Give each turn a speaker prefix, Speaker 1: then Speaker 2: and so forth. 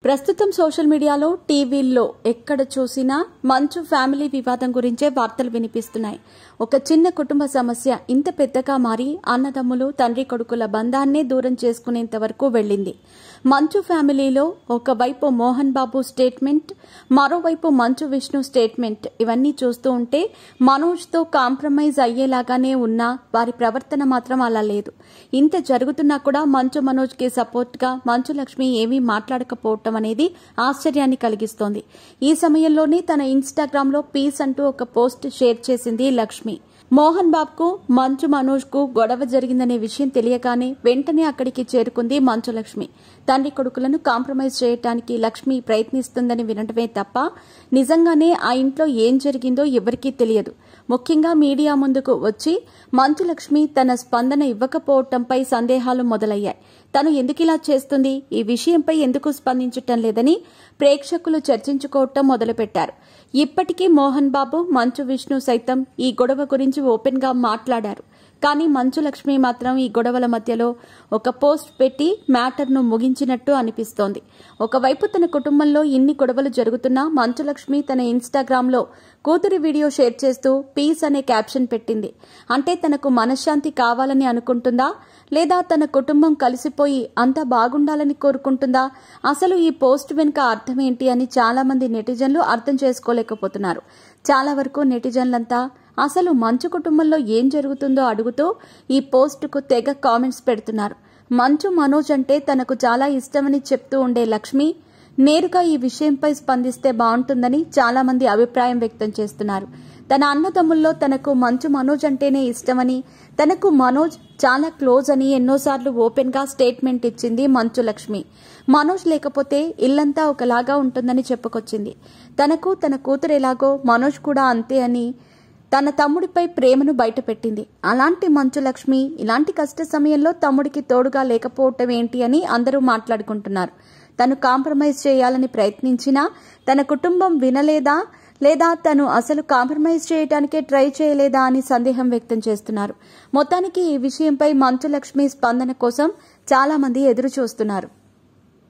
Speaker 1: ప్రస్తుతం సోషల్ మీడియాలో టీవీల్లో ఎక్కడ చూసినా మంచు ఫ్యామిలీ వివాదం గురించే వార్తలు వినిపిస్తున్నాయి. ఒక చిన్న కుటుంబ సమస్య ఇంత పెద్దగా మారి అన్నదమ్ములు తండ్రి కొడుకుల బంధాన్నే దూరం చేసుకునేంత వరకు వెళ్లింది. మంచు ఫ్యామిలీలో ఒకవైపు మోహన్ బాబు స్టేట్మెంట్, మరోవైపు మంచు విష్ణు స్టేట్మెంట్, ఇవన్నీ చూస్తూ ఉంటే మనోజ్తో కాంప్రమైజ్ అయ్యేలాగానే ఉన్నా వారి ప్రవర్తన మాత్రం అలా లేదు. ఇంత జరుగుతున్నా కూడా మంచు మనోజ్కి సపోర్ట్గా మంచు లక్ష్మి ఏమీ మాట్లాడకపోవటం అనేది ఆశ్చర్యాన్ని కలిగిస్తోంది. ఈ సమయంలోనే తన ఇన్స్టాగ్రామ్లో పీస్ అంటూ ఒక పోస్ట్ షేర్ చేసింది లక్ష్మి. మోహన్ బాబుకు మంచు మనోజ్కు గొడవ జరిగిందనే విషయం తెలియగానే వెంటనే అక్కడికి చేరుకుంది మంచు లక్ష్మి. తండ్రి కొడుకులను కాంప్రమైజ్ చేయడానికి లక్ష్మి ప్రయత్నిస్తుందని వినటమే తప్ప నిజంగానే ఆ ఇంట్లో ఏం జరిగిందో ఎవరికీ తెలియదు. ముఖ్యంగా మీడియా ముందుకు వచ్చి మంచు లక్ష్మి తన స్పందన ఇవ్వకపోవటంపై సందేహాలు మొదలయ్యాయి. తను ఎందుకిలా చేస్తుంది, ఈ విషయంపై ఎందుకు స్పందించటం లేదని ప్రేక్షకులు చర్చించుకోవటం మొదలుపెట్టారు. ఇప్పటికీ మోహన్ బాబు, మంచు విష్ణు సైతం ఈ గొడవ గురించి ఓపెన్ గా మాట్లాడారు. కానీ మంచు లక్ష్మి మాత్రం ఈ గొడవల మధ్యలో ఒక పోస్ట్ పెట్టి మ్యాటర్ను ముగించినట్టు అనిపిస్తోంది. ఒకవైపు తన కుటుంబంలో ఇన్ని గొడవలు జరుగుతున్నా మంచు లక్ష్మి తన ఇన్స్టాగ్రామ్లో కూతురి వీడియో షేర్ చేస్తూ పీస్ అనే క్యాప్షన్ పెట్టింది. అంటే తనకు మనశ్శాంతి కావాలని అనుకుంటుందా, లేదా తన కుటుంబం కలిసిపోయి అంతా బాగుండాలని కోరుకుంటుందా? అసలు ఈ పోస్ట్ వెనుక అర్థం ఏంటి అని చాలా మంది నెటిజన్లు అర్థం చేసుకోలేకపోతున్నారు. చాలా వరకు నెటిజన్లంతా అసలు మంచు కుటుంబంలో ఏం జరుగుతుందో అడుగుతూ ఈ పోస్టుకు తెగ కామెంట్స్ పెడుతున్నారు. మంచు మనోజ్ అంటే తనకు చాలా ఇష్టమని చెప్తూ ఉండే లక్ష్మి నేరుగా ఈ విషయంపై స్పందిస్తే బాగుంటుందని చాలా మంది అభిప్రాయం వ్యక్తం చేస్తున్నారు. తన అన్నదమ్ముల్లో తనకు మంచు మనోజ్ అంటేనే ఇష్టమని, తనకు మనోజ్ చాలా క్లోజ్ అని ఎన్నోసార్లు ఓపెన్ గా స్టేట్మెంట్ ఇచ్చింది మంచు లక్ష్మి. మనోజ్ లేకపోతే ఇల్లంతా ఒకలాగా ఉంటుందని చెప్పుకొచ్చింది. తనకు తన కూతురు ఎలాగో మనోజ్ కూడా అంతే అని తన తమ్ముడిపై ప్రేమను బయటపెట్టింది. అలాంటి మంచు లక్ష్మి ఇలాంటి కష్ట సమయంలో తమ్ముడికి తోడుగా లేకపోవటం ఏంటి అని అందరూ మాట్లాడుకుంటున్నారు. తను కాంప్రమైజ్ చేయాలని ప్రయత్నించినా తన కుటుంబం వినలేదా, లేదా తను అసలు కాంప్రమైజ్ చేయడానికే ట్రై చేయలేదా అని సందేహం వ్యక్తం చేస్తున్నారు. మొత్తానికి ఈ విషయంపై మంచు లక్ష్మి స్పందన కోసం చాలా మంది ఎదురు చూస్తున్నారు.